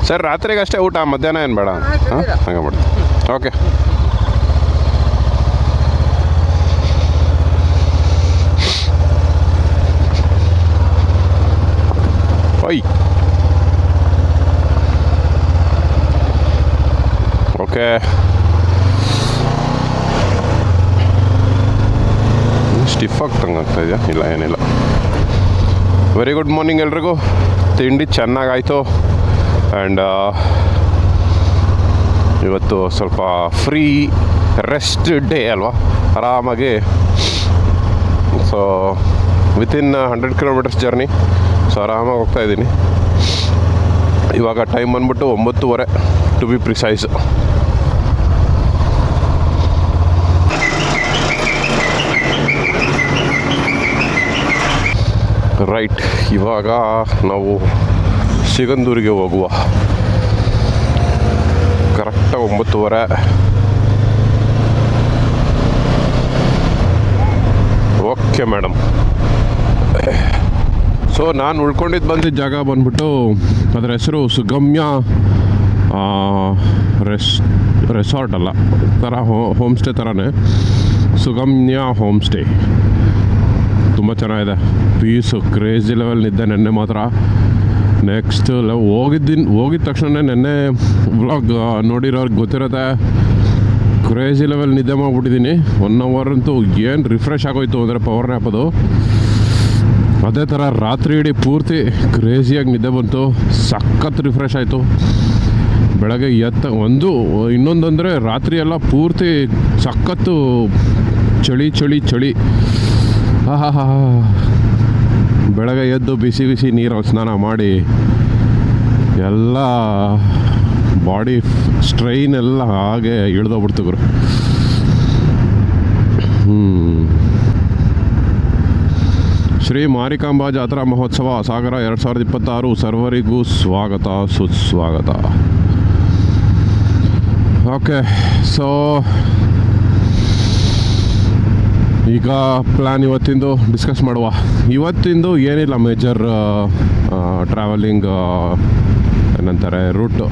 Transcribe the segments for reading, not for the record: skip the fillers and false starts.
Sir ರಾತ್ರಿಗೆ ಅಷ್ಟೇ ಊಟ, ಮಧ್ಯಾಹ್ನ ಏನು ಬೇಡ? ಹಾಂ, ಹಂಗೆ ಮಾಡಿ. ಓಕೆ. ಓಯ್ ಓಕೆ. ಸ್ಟಿಫ್ ಆಗ್ತಂಗೆ ಆಗ್ತಾ ಇದೆಯಾ? ಇಲ್ಲ, ಏನಿಲ್ಲ. ವೆರಿ ಗುಡ್ ಮಾರ್ನಿಂಗ್ ಎಲ್ರಿಗೂ. ತಿಂಡಿ ಚೆನ್ನಾಗಾಯಿತು. ಆ್ಯಂಡ್ ಇವತ್ತು ಸ್ವಲ್ಪ ಫ್ರೀ ರೆಸ್ಟ್ ಡೇ ಅಲ್ವಾ, ಆರಾಮಾಗಿ. So within 100 kilometres journey. So ಆರಾಮಾಗಿ ಹೋಗ್ತಾಯಿದ್ದೀನಿ. ಇವಾಗ ಟೈಮ್ ಬಂದ್ಬಿಟ್ಟು 9:30 ಟು ಬಿ ಪ್ರಿಸೈಸ್. ರೈಟ್, ಇವಾಗ ನಾವು ಸಿಗಂದೂರಿಗೆ ಹೋಗುವ. ಕರೆಕ್ಟಾಗಿ 9:30. Okay madam. ಸೊ ನಾನು ಬಂದಿದ್ದ ಜಾಗ ಬಂದ್ಬಿಟ್ಟು ಅದರ ಹೆಸರು ಸುಗಮ್ಯ ರೆಸಾರ್ಟ್ ಅಲ್ಲ, ಥರ ಹೋಮ್ ಸ್ಟೇ ಥರನೇ, ಸುಗಮ್ಯ ಹೋಮ್ ಸ್ಟೇ. ತುಂಬ ಚೆನ್ನಾಗಿದೆ. ಪೀಸು ಕ್ರೇಜಿ ಲೆವೆಲ್ ನಿದ್ದೆ. ನೆನ್ನೆ ಮಾತ್ರ ನೆಕ್ಸ್ಟ್ ಹೋಗಿದ್ದ ತಕ್ಷಣ ನೆನ್ನೆ ವ್ಲಾಗ್ ನೋಡಿರೋರ್ಗೆ ಗೊತ್ತಿರುತ್ತೆ, ಕ್ರೇಜಿ ಲೆವೆಲ್ ನಿದ್ದೆ ಮಾಡಿಬಿಟ್ಟಿದ್ದೀನಿ. 1 ಅವರ್ ಅಂತೂ ಏನು ರಿಫ್ರೆಶ್ ಆಗೋಯ್ತು ಅಂದರೆ ಪವರ್ ನ್ಯಾಪ್ ಅದು. ಅದೇ ಥರ ರಾತ್ರಿ ಇಡೀ ಪೂರ್ತಿ ಕ್ರೇಜಿಯಾಗಿ ನಿದ್ದೆ ಬಂತು, ಸಖತ್ ರಿಫ್ರೆಶ್ ಆಯಿತು. ಬೆಳಗ್ಗೆ ಇನ್ನೊಂದಂದರೆ ರಾತ್ರಿ ಎಲ್ಲ ಪೂರ್ತಿ ಸಖತ್ತು ಚಳಿ ಚಳಿ ಚಳಿ. ಹಾ ಬೆಳಗ್ಗೆ ಎದ್ದು ಬಿಸಿ ಬಿಸಿ ನೀರಲ್ಲಿ ಸ್ನಾನ ಮಾಡಿ ಎಲ್ಲ ಬಾಡಿ ಸ್ಟ್ರೈನ್ ಎಲ್ಲ ಹಾಗೆ ಇಳ್ದೋಗ್ಬಿಡ್ತು ಗುರು. ಶ್ರೀ ಮಾರಿಕಾಂಬಾ ಜಾತ್ರಾ ಮಹೋತ್ಸವ ಸಾಗರ 2026 ಸರ್ವರಿಗೂ ಸ್ವಾಗತ ಸುಸ್ವಾಗತ. ಓಕೆ, ಸೊ ಈಗ ಪ್ಲ್ಯಾನ್ ಇವತ್ತಿಂದು ಡಿಸ್ಕಸ್ ಮಾಡುವ. ಇವತ್ತಿಂದು ಏನಿಲ್ಲ ಮೇಜರ್ ಟ್ರಾವೆಲಿಂಗ್ ಏನಂತಾರೆ ರೂಟು.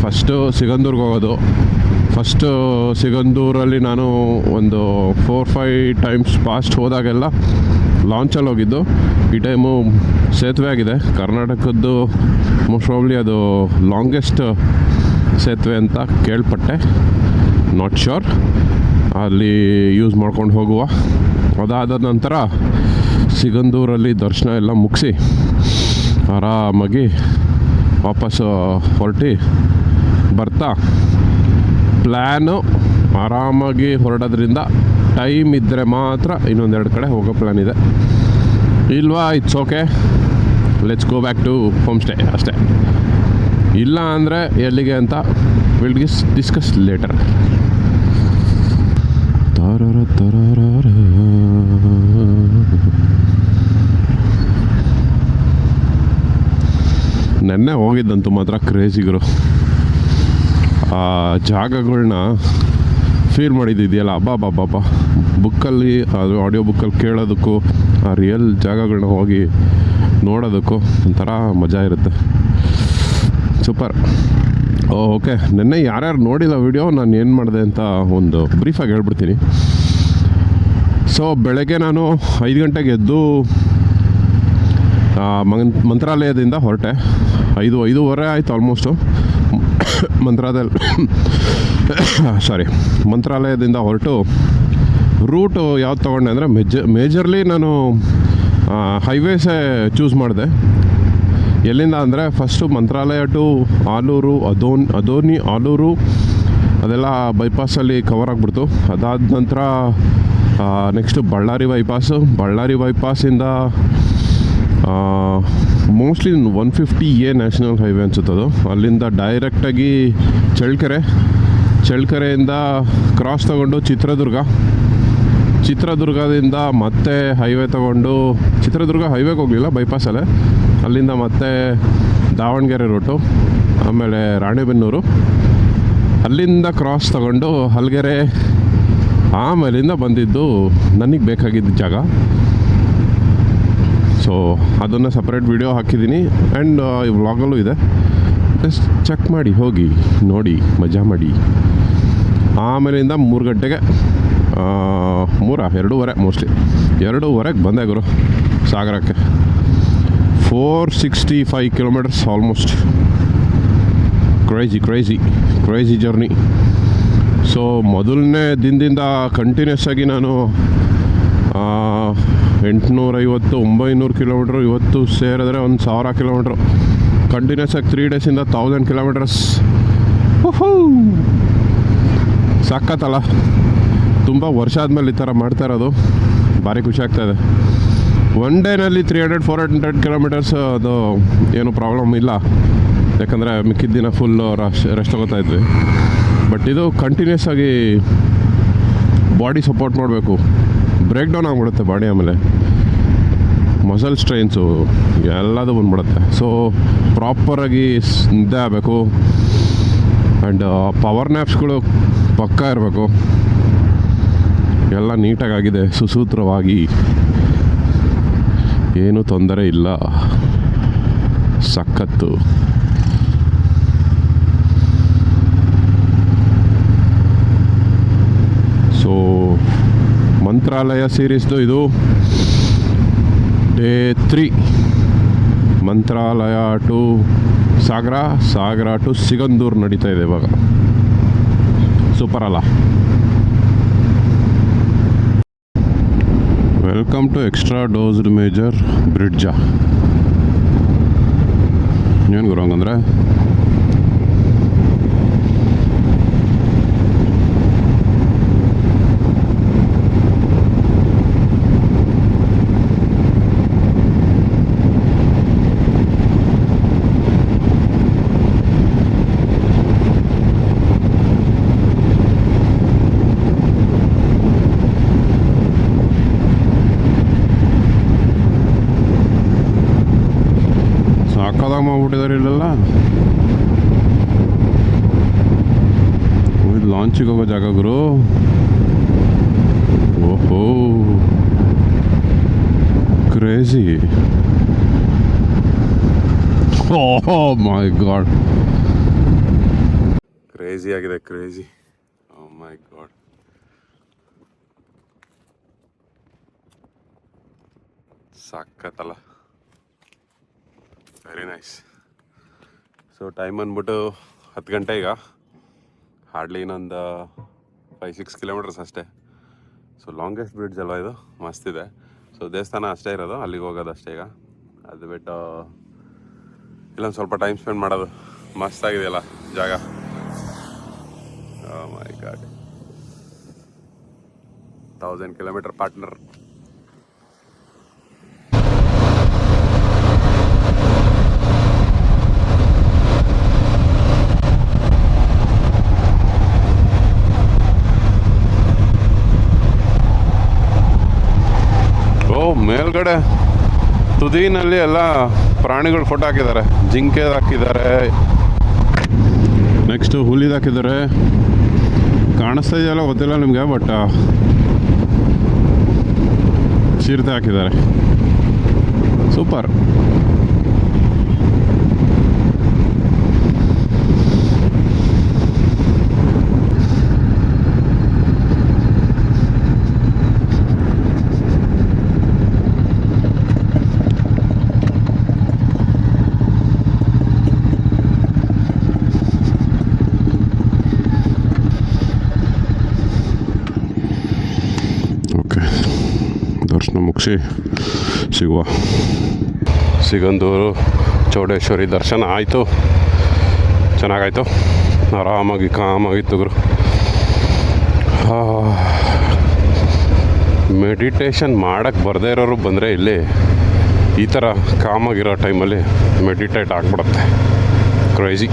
ಫಸ್ಟು ಸಿಗಂದೂರ್ಗೆ ಹೋಗೋದು. ಫಸ್ಟು ಸಿಗಂದೂರಲ್ಲಿ ನಾನು ಒಂದು 4-5 ಟೈಮ್ಸ್ ಪಾಸ್ಟ್ ಹೋದಾಗೆಲ್ಲ ಲಾಂಚಲ್ಲಿ ಹೋಗಿದ್ದು. ಈ ಟೈಮು ಸೇತುವೆ ಆಗಿದೆ. ಕರ್ನಾಟಕದ್ದು ಮೋಸ್ಟ್ ಪ್ರಾಬಬ್ಲಿ ಅದು ಲಾಂಗೆಸ್ಟ್ ಸೇತುವೆ ಅಂತ ಕೇಳ್ಪಟ್ಟೆ, ನಾಟ್ ಶ್ಯೂರ್. ಅಲ್ಲಿ ಯೂಸ್ ಮಾಡ್ಕೊಂಡು ಹೋಗುವ. ಅದಾದ ನಂತರ ಸಿಗಂದೂರಲ್ಲಿ ದರ್ಶನ ಎಲ್ಲ ಮುಗಿಸಿ ಆರಾಮಾಗಿ ವಾಪಸ್ಸು ಹೊರಟಿ ಬರ್ತಾ ಪ್ಲ್ಯಾನು ಆರಾಮಾಗಿ ಹೊರಡೋದ್ರಿಂದ ಟೈಮ್ ಇದ್ದರೆ ಮಾತ್ರ ಇನ್ನೊಂದೆರಡು ಕಡೆ ಹೋಗೋ ಪ್ಲ್ಯಾನ್ ಇದೆ. ಇಲ್ವಾ, it's okay, let's go back to home stay ಅಷ್ಟೇ. ಇಲ್ಲ ಅಂದರೆ ಎಲ್ಲಿಗೆ ಅಂತ ವಿಲ್ ಡಿಸ್ಕಸ್ ಲೇಟರ್. ನೆನ್ನೆ ಹೋಗಿದ್ದಂತೂ ಮಾತ್ರ ಕ್ರೇಜಿಗರು. ಆ ಜಾಗಗಳನ್ನ ಫೀಲ್ ಮಾಡಿದ್ದಿದೆಯಲ್ಲ, ಅಬ್ಬಾ ಬುಕ್ಕಲ್ಲಿ, ಅದು ಆಡಿಯೋ ಬುಕ್ಕಲ್ಲಿ ಕೇಳೋದಕ್ಕೂ ಆ ರಿಯಲ್ ಜಾಗಗಳನ್ನ ಹೋಗಿ ನೋಡೋದಕ್ಕೂ ಒಂಥರ ಮಜಾ ಇರುತ್ತೆ. ಸೂಪರ್. ಓಕೆ, ನೆನ್ನೆ ಯಾರ್ಯಾರು ನೋಡಿಲ್ಲ ವಿಡಿಯೋ, ನಾನು ಏನು ಮಾಡಿದೆ ಅಂತ ಒಂದು ಬ್ರೀಫಾಗಿ ಹೇಳ್ಬಿಡ್ತೀನಿ. ಸೊ ಬೆಳಗ್ಗೆ ನಾನು 5 ಗಂಟೆಗೆ ಎದ್ದು ಮಂತ್ರಾಲಯದಿಂದ ಹೊರಟೆ. 5:30 ಆಯಿತು ಆಲ್ಮೋಸ್ಟು. ಮಂತ್ರಾಲಯದಿಂದ ಹೊರಟು ರೂಟು ಯಾವ್ದು ತೊಗೊಂಡೆ ಅಂದರೆ ಮೇಜರ್ಲಿ ನಾನು ಹೈವೇಸೇ ಚೂಸ್ ಮಾಡಿದೆ. ಎಲ್ಲಿಂದ ಅಂದರೆ ಫಸ್ಟು ಮಂತ್ರಾಲಯ ಟು ಆಲೂರು, ಅದೋನಿ ಆಲೂರು ಅದೆಲ್ಲ ಬೈಪಾಸಲ್ಲಿ ಕವರ್ ಆಗಿಬಿಡ್ತು. ಅದಾದ ನಂತರ ನೆಕ್ಸ್ಟು ಬಳ್ಳಾರಿ ಬೈಪಾಸಿಂದ ಮೋಸ್ಟ್ಲಿ 150A ನ್ಯಾಷನಲ್ ಹೈವೇ ಅನ್ಸುತ್ತದು. ಅಲ್ಲಿಂದ ಡೈರೆಕ್ಟಾಗಿ ಚಳ್ಳಕೆರೆಯಿಂದ ಕ್ರಾಸ್ ತೊಗೊಂಡು ಚಿತ್ರದುರ್ಗದಿಂದ ಮತ್ತೆ ಹೈವೇ ತೊಗೊಂಡು, ಚಿತ್ರದುರ್ಗ ಹೈವೇಗೆ ಹೋಗಲಿಲ್ಲ, ಬೈಪಾಸಲ್ಲೇ. ಅಲ್ಲಿಂದ ಮತ್ತೆ ದಾವಣಗೆರೆ ರೂಟು, ಆಮೇಲೆ ರಾಣೆಬೆನ್ನೂರು, ಅಲ್ಲಿಂದ ಕ್ರಾಸ್ ತೊಗೊಂಡು ಹಲಗೆರೆ, ಆಮೇಲಿಂದ ಬಂದಿದ್ದು ನನಗೆ ಬೇಕಾಗಿದ್ದ ಜಾಗ. ಸೊ ಅದನ್ನು ಸಪ್ರೇಟ್ ವಿಡಿಯೋ ಹಾಕಿದ್ದೀನಿ ಆ್ಯಂಡ್ ಈ ವ್ಲಾಗಲ್ಲೂ ಇದೆ. ಜಸ್ಟ್ ಚೆಕ್ ಮಾಡಿ ಹೋಗಿ ನೋಡಿ ಮಜಾ ಮಾಡಿ. ಆಮೇಲಿಂದ 3 ಗಂಟೆಗೆ 2:30 ಮೋಸ್ಟ್ಲಿ 2:30ಗೆ ಬಂದೆ ಗುರು ಸಾಗರಕ್ಕೆ. 465 kilometres almost. Crazy journey. So ಮೊದಲನೇ ದಿನದಿಂದ ಕಂಟಿನ್ಯೂಸ್ ಆಗಿ ನಾನು 850-900 ಕಿಲೋಮೀಟ್ರು, ಇವತ್ತು ಸೇರಿದ್ರೆ 1000 ಕಿಲೋಮೀಟ್ರು ಕಂಟಿನ್ಯೂಸ್ ಆಗಿ 3 ಡೇಸಿಂದ 1000 ಕಿಲೋಮೀಟರ್ಸ್. ಸಾಕತ್ತಲ್ಲ. ತುಂಬ ವರ್ಷ ಆದಮೇಲೆ ಈ ಥರ ಮಾಡ್ತಾ ಇರೋದು ಭಾರಿ ಖುಷಿ ಆಗ್ತಾಯಿದೆ. ಒನ್ ಡೇನಲ್ಲಿ 300-400 ಕಿಲೋಮೀಟರ್ಸ್ ಅದು ಏನು ಪ್ರಾಬ್ಲಮ್ ಇಲ್ಲ, ಯಾಕಂದರೆ ಮಿಕ್ಕಿದ ದಿನ ಫುಲ್ ರೆಸ್ಟ್ ತೊಗೋತಾ ಇದ್ವಿ. ಬಟ್ ಇದು ಕಂಟಿನ್ಯೂಸ್ ಆಗಿ ಬಾಡಿ ಸಪೋರ್ಟ್ ಮಾಡಬೇಕು. ಬ್ರೇಕ್ ಡೌನ್ ಆಗಿಬಿಡುತ್ತೆ ಬಾಡಿ, ಆಮೇಲೆ ಮಸಲ್ ಸ್ಟ್ರೈನ್ಸು ಎಲ್ಲದು ಬಂದ್ಬಿಡುತ್ತೆ. ಸೊ ಪ್ರಾಪರಾಗಿ ನಿದ್ದೆ ಆಗಬೇಕು ಆ್ಯಂಡ್ ಪವರ್ ನ್ಯಾಪ್ಸ್ಗಳು ಪಕ್ಕಾ ಇರಬೇಕು. ಎಲ್ಲ ನೀಟಾಗಿದೆ, ಸುಸೂತ್ರವಾಗಿ, ಏನೂ ತೊಂದರೆ ಇಲ್ಲ, ಸಖತ್ತು. ಸೊ ಮಂತ್ರಾಲಯ ಸೀರೀಸ್ದು ಇದು day 3. Mantralaya to Sagara to Sigandur ನಡೀತಾ ಇದೆ ಇವಾಗ. ಸೂಪರ್ ಅಲ್ಲ? Welcome to extra dosed major ಬ್ರಿಡ್ಜಾ. ಏನು ಗುರು ಹಂಗಂದ್ರೆ? ಸಾಕಾದಾಗ ಮಾಡ್ಬಿಟ್ಟಿದ್ದಾರೆ ಇಲ್ಲೆಲ್ಲ. ಇದು ಲಾಂಚಿಗೆ ಹೋಗೋ ಜಾಗ ಗುರು. ಓಹೋ ಕ್ರೇಜಿ. ಓಹೋ ಮೈ ಗಾಡ್, ಕ್ರೇಜಿ ಆಗಿದೆ, ಕ್ರೇಜಿ. Oh my god. ಸಾಕತ್ತಲ್ಲ. Very nice. ಸೊ ಟೈಮ್ ಅಂದ್ಬಿಟ್ಟು 10 ಗಂಟೆ. ಈಗ ಹಾರ್ಡ್ಲಿ ಇನ್ನೊಂದು 5-6 ಕಿಲೋಮೀಟರ್ಸ್ ಅಷ್ಟೇ. ಸೊ ಲಾಂಗೆಸ್ಟ್ ಬ್ರಿಡ್ಜ್ ಅಲ್ವಾ ಇದು, ಮಸ್ತಿದೆ. ಸೊ ದೇವಸ್ಥಾನ ಅಷ್ಟೇ ಇರೋದು, ಅಲ್ಲಿಗೆ ಹೋಗೋದು ಅಷ್ಟೇ. ಈಗ ಅದು ಬಿಟ್ಟು ಇಲ್ಲೊಂದು ಸ್ವಲ್ಪ ಟೈಮ್ ಸ್ಪೆಂಡ್ ಮಾಡೋದು. ಮಸ್ತಾಗಿದೆಯಲ್ಲ ಜಾಗ. ಓ ಮೈ ಗಾಡ್. 1000 kilometre partner. ಮೇಲ್ಗಡೆ ತುದಿನಲ್ಲಿ ಎಲ್ಲ ಪ್ರಾಣಿಗಳು ಫೋಟೋ ಹಾಕಿದ್ದಾರೆ. ಜಿಂಕೆ ಹಾಕಿದ್ದಾರೆ, ನೆಕ್ಸ್ಟು ಹುಲಿದು ಹಾಕಿದ್ದಾರೆ. ಕಾಣಿಸ್ತಾ ಇದೆಯಲ್ಲ ಗೊತ್ತಿಲ್ಲ ನಿಮಗೆ, ಬಟ್ ಚಿರತೆ ಹಾಕಿದ್ದಾರೆ. ಸೂಪರ್. ದರ್ಶನ ಮುಗಿಸಿ ಸಿಗುವ. ಸಿಗಂದೂರು ಚೌಡೇಶ್ವರಿ ದರ್ಶನ ಆಯಿತು, ಚೆನ್ನಾಗಾಯಿತು, ಆರಾಮಾಗಿ ಕಾಮಾಗಿತ್ತು ಗುರು. ಮೆಡಿಟೇಷನ್ ಮಾಡೋಕ್ಕೆ ಬರದೇ ಇರೋರು ಬಂದರೆ ಇಲ್ಲಿ ಈ ಥರ ಕಾಮಾಗಿರೋ ಟೈಮಲ್ಲಿ ಮೆಡಿಟೇಟ್ ಆಗಿಬಿಡುತ್ತೆ. ಕ್ರೇಜಿ.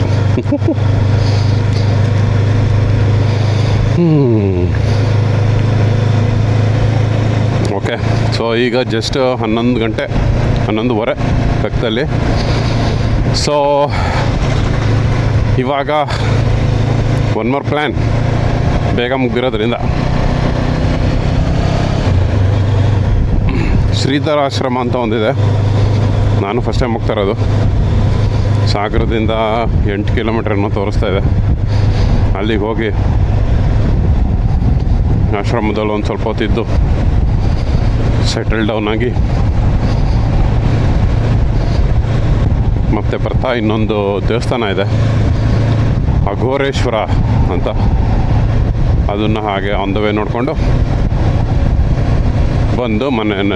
ಓಕೆ. ಸೊ ಈಗ ಜಸ್ಟ್ 11:30 ಪಕ್ಕದಲ್ಲಿ. ಸೊ ಇವಾಗ ಒನ್ ಮೋರ್ ಪ್ಲ್ಯಾನ್, ಬೇಗ ಮುಗ್ದಿರೋದ್ರಿಂದ ಶ್ರೀಧರ ಆಶ್ರಮ ಅಂತ ಒಂದಿದೆ. ನಾನು ಫಸ್ಟ್ ಟೈಮ್ ಹೋಗ್ತಾ ಇರೋದು. ಸಾಗರದಿಂದ 8 ಕಿಲೋಮೀಟ್ರನ್ನು ತೋರಿಸ್ತಾ ಇದೆ. ಅಲ್ಲಿಗೆ ಹೋಗಿ ಆಶ್ರಮದಲ್ಲಿ ಒಂದು ಸ್ವಲ್ಪ ಹೊತ್ತಿದ್ದು ಸೆಟಲ್ ಡೌನ್ ಆಗಿ ಮತ್ತೆ ಬರ್ತಾ ಇನ್ನೊಂದು ದೇವಸ್ಥಾನ ಇದೆ ಅಘೋರೇಶ್ವರ ಅಂತ, ಅದನ್ನು ಹಾಗೆ ಆನ್ ದ ವೇ ನೋಡಿಕೊಂಡು ಬಂದು ಮನೆ ಇನ್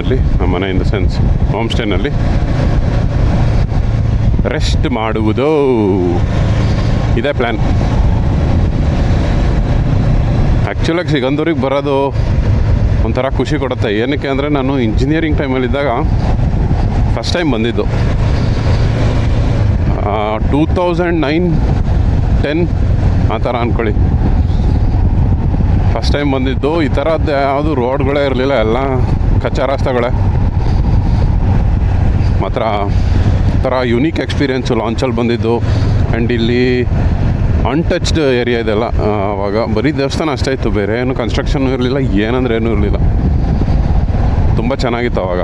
ದ ಸೆನ್ಸ್ ಹೋಮ್ ಸ್ಟೇನಲ್ಲಿ ರೆಸ್ಟ್ ಮಾಡುವುದು ಇದೇ ಪ್ಲ್ಯಾನ್. ಆ್ಯಕ್ಚುಲಾಗಿ ಸಿಗಂದೂರಿಗೆ ಬರೋದು ಒಂಥರ ಖುಷಿ ಕೊಡುತ್ತೆ. ಏನಕ್ಕೆ ಅಂದರೆ ನಾನು ಇಂಜಿನಿಯರಿಂಗ್ ಟೈಮಲ್ಲಿದ್ದಾಗ ಫಸ್ಟ್ ಟೈಮ್ ಬಂದಿದ್ದು 2009-10 ಆ ಥರ ಅಂದ್ಕೊಳ್ಳಿ. ಫಸ್ಟ್ ಟೈಮ್ ಬಂದಿದ್ದು. ಈ ಥರದ್ದು ಯಾವುದು ರೋಡ್ಗಳೇ ಇರಲಿಲ್ಲ, ಎಲ್ಲ ಕಚ್ಚಾ ರಸ್ತೆಗಳೇ. ಮಾತ್ರ ಥರ ಯುನೀಕ್ ಎಕ್ಸ್ಪೀರಿಯೆನ್ಸು ಲಾಂಚಲ್ಲಿ ಬಂದಿದ್ದು. ಆ್ಯಂಡ್ ಇಲ್ಲಿ ಅನ್ಟಚ್ಡ್ ಏರಿಯಾ ಇದೆಲ್ಲ. ಆವಾಗ ಬರೀ ದೇವಸ್ಥಾನ ಅಷ್ಟೇ ಇತ್ತು, ಬೇರೆ ಏನು ಕನ್ಸ್ಟ್ರಕ್ಷನ್ನು ಇರಲಿಲ್ಲ, ಏನಂದರೆ ಏನೂ ಇರಲಿಲ್ಲ. ತುಂಬ ಚೆನ್ನಾಗಿತ್ತು ಆವಾಗ.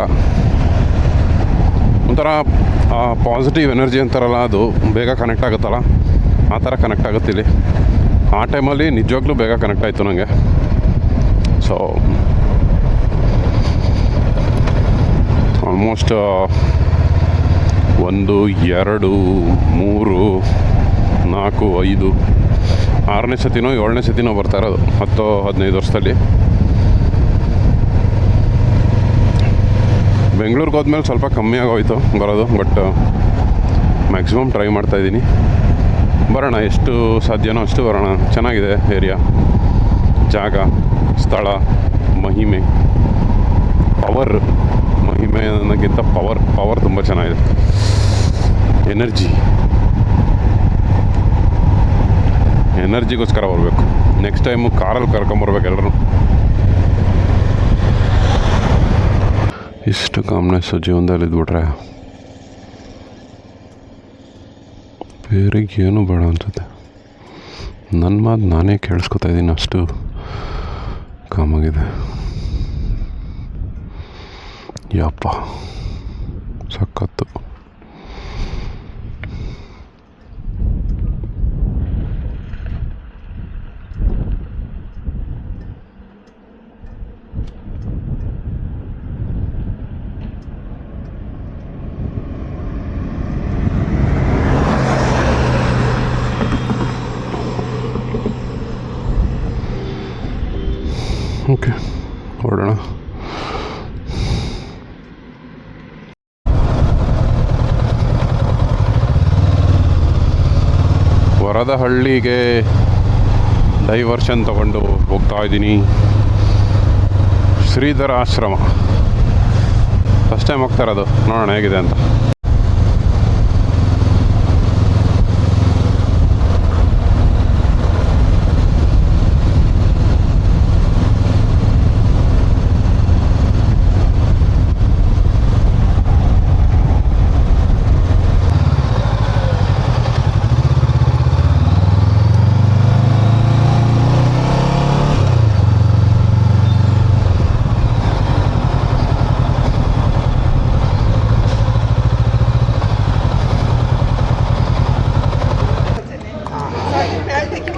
ಒಂಥರ ಪಾಸಿಟಿವ್ ಎನರ್ಜಿ ಅಂತಾರಲ್ಲ, ಅದು ಬೇಗ ಕನೆಕ್ಟ್ ಆಗುತ್ತಲ್ಲ, ಆ ಥರ ಕನೆಕ್ಟ್ ಆಗುತ್ತೆ ಇಲ್ಲಿ. ಆ ಟೈಮಲ್ಲಿ ನಿಜವಾಗ್ಲೂ ಬೇಗ ಕನೆಕ್ಟ್ ಆಯಿತು ನನಗೆ. ಸೊ ಆಲ್ಮೋಸ್ಟ್ 1, 2, 3, 4, 5, 6ನೇ ಸತಿನೋ 7ನೇ ಸತಿನೋ ಬರ್ತಾ ಇರೋದು 10-15 ವರ್ಷದಲ್ಲಿ. ಬೆಂಗಳೂರಿಗೆ ಹೋದ್ಮೇಲೆ ಸ್ವಲ್ಪ ಕಮ್ಮಿ ಆಗೋಯ್ತು ಬರೋದು, ಬಟ್ ಮ್ಯಾಕ್ಸಿಮಮ್ ಟ್ರೈ ಮಾಡ್ತಾಯಿದ್ದೀನಿ. ಬರೋಣ, ಎಷ್ಟು ಸಾಧ್ಯನೋ ಅಷ್ಟು ಬರೋಣ. ಚೆನ್ನಾಗಿದೆ ಏರಿಯಾ, ಜಾಗ, ಸ್ಥಳ, ಮಹಿಮೆ, ಮಹಿಮೆ ಅನ್ನೋಕ್ಕಿಂತ ಪವರ್ ತುಂಬ ಚೆನ್ನಾಗಿದೆ. ಎನರ್ಜಿಗೋಸ್ಕರ ಬರಬೇಕು. ನೆಕ್ಸ್ಟ್ ಟೈಮು ಕಾರಲ್ಲಿ ಕರ್ಕೊಂಬರ್ಬೇಕು ಎಲ್ಲರೂ. ಇಷ್ಟು ಕಾಮ್ನೆಸ್ಸು ಜೀವನದಲ್ಲಿ ಇದ್ಬಿಟ್ರೆ ಬೇರೆ ಏನೂ ಬೇಡ ಅನ್ಸುತ್ತೆ. ನನ್ನ ಮಾತು ನಾನೇ ಕೇಳಿಸ್ಕೊತಾ ಇದ್ದೀನಿ, ಅಷ್ಟು ಕಾಮಾಗಿದೆ. ಯಪ್ಪ ಸಖತ್ತು. ಓಕೆ, ಹೊರಡೋಣ. ವರದಹಳ್ಳಿಗೆ ಡೈವರ್ಷನ್ ತಗೊಂಡು ಹೋಗ್ತಾ ಇದ್ದೀನಿ. ಶ್ರೀಧರ ಆಶ್ರಮ ಫಸ್ಟ್ ಟೈಮ್ ಹೋಗ್ತಾ ಇರೋದು, ನೋಡೋಣ ಹೇಗಿದೆ ಅಂತ.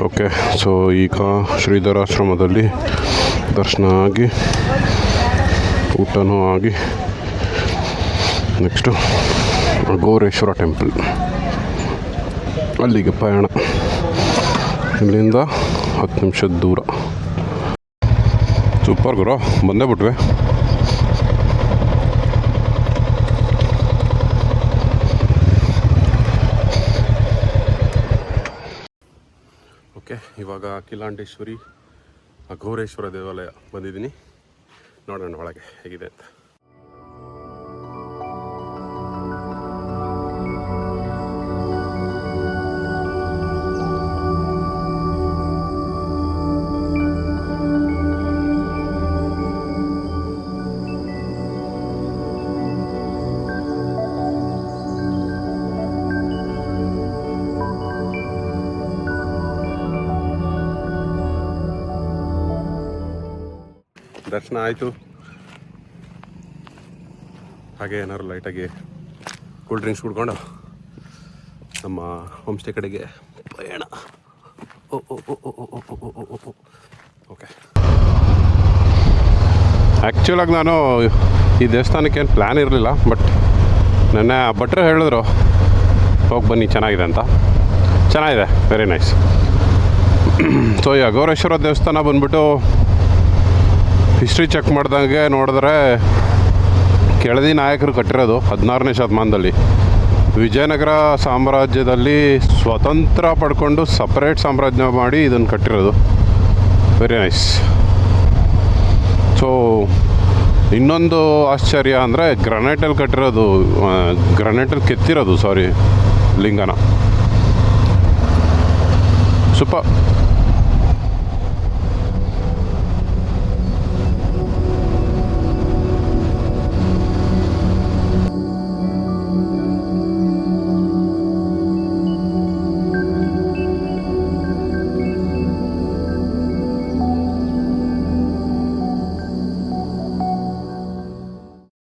ಓಕೆ, ಸೊ ಈಗ ಶ್ರೀಧರಾಶ್ರಮದಲ್ಲಿ ದರ್ಶನ ಆಗಿ ಊಟನೂ ಆಗಿ ನೆಕ್ಸ್ಟು ಅಘೋರೇಶ್ವರ ಟೆಂಪಲ್, ಅಲ್ಲಿಗೆ ಪಯಣ. ಇಲ್ಲಿಂದ 10 ನಿಮಿಷದ ದೂರ. ಸೂಪರ್ ಗುರು, ಬಂದೇ ಬಿಟ್ವೆ. ಓಕೆ, ಇವಾಗ ಅಖಿಲಾಂಡೇಶ್ವರಿ ಅಘೋರೇಶ್ವರ ದೇವಾಲಯ ಬಂದಿದ್ದೀನಿ. ನೋಡೋಣ ಒಳಗೆ ಹೇಗಿದೆ ಅಂತ. ದರ್ಶನ ಆಯಿತು. ಹಾಗೆ ಏನಾದ್ರು ಲೈಟಾಗಿ ಕೂಲ್ ಡ್ರಿಂಕ್ಸ್ ಕುಡ್ಕೊಂಡು ನಮ್ಮ ಹೋಮ್ ಸ್ಟೇ ಕಡೆಗೆ ಪಯಣ. ಓಕೆ, ಆ್ಯಕ್ಚುಲಾಗಿ ನಾನು ಈ ದೇವಸ್ಥಾನಕ್ಕೆ ಏನು ಪ್ಲ್ಯಾನ್ ಇರಲಿಲ್ಲ, ಬಟ್ ನೆನ್ನೆ ಭಟ್ರು ಹೇಳಿದ್ರು ಹೋಗಿ ಬನ್ನಿ ಚೆನ್ನಾಗಿದೆ ಅಂತ. ಚೆನ್ನಾಗಿದೆ, ವೆರಿ ನೈಸ್. ಸೊ ಈ ಅಘೋರೇಶ್ವರ ದೇವಸ್ಥಾನ ಬಂದ್ಬಿಟ್ಟು ಹಿಸ್ಟ್ರಿ ಚೆಕ್ ಮಾಡ್ದಂಗೆ ನೋಡಿದ್ರೆ ಕೆಳದಿ ನಾಯಕರು ಕಟ್ಟಿರೋದು 16ನೇ ಶತಮಾನದಲ್ಲಿ. ವಿಜಯನಗರ ಸಾಮ್ರಾಜ್ಯದಲ್ಲಿ ಸ್ವತಂತ್ರ ಪಡ್ಕೊಂಡು ಸಪ್ರೇಟ್ ಸಾಮ್ರಾಜ್ಯ ಮಾಡಿ ಇದನ್ನು ಕಟ್ಟಿರೋದು. Very nice. ಸೊ ಇನ್ನೊಂದು ಆಶ್ಚರ್ಯ ಅಂದರೆ ಗ್ರನೈಟಲ್ಲಿ ಕಟ್ಟಿರೋದು, ಗ್ರನೈಟಲ್ಲಿ ಕೆತ್ತಿರೋದು ಲಿಂಗನ. ಸೂಪರ್.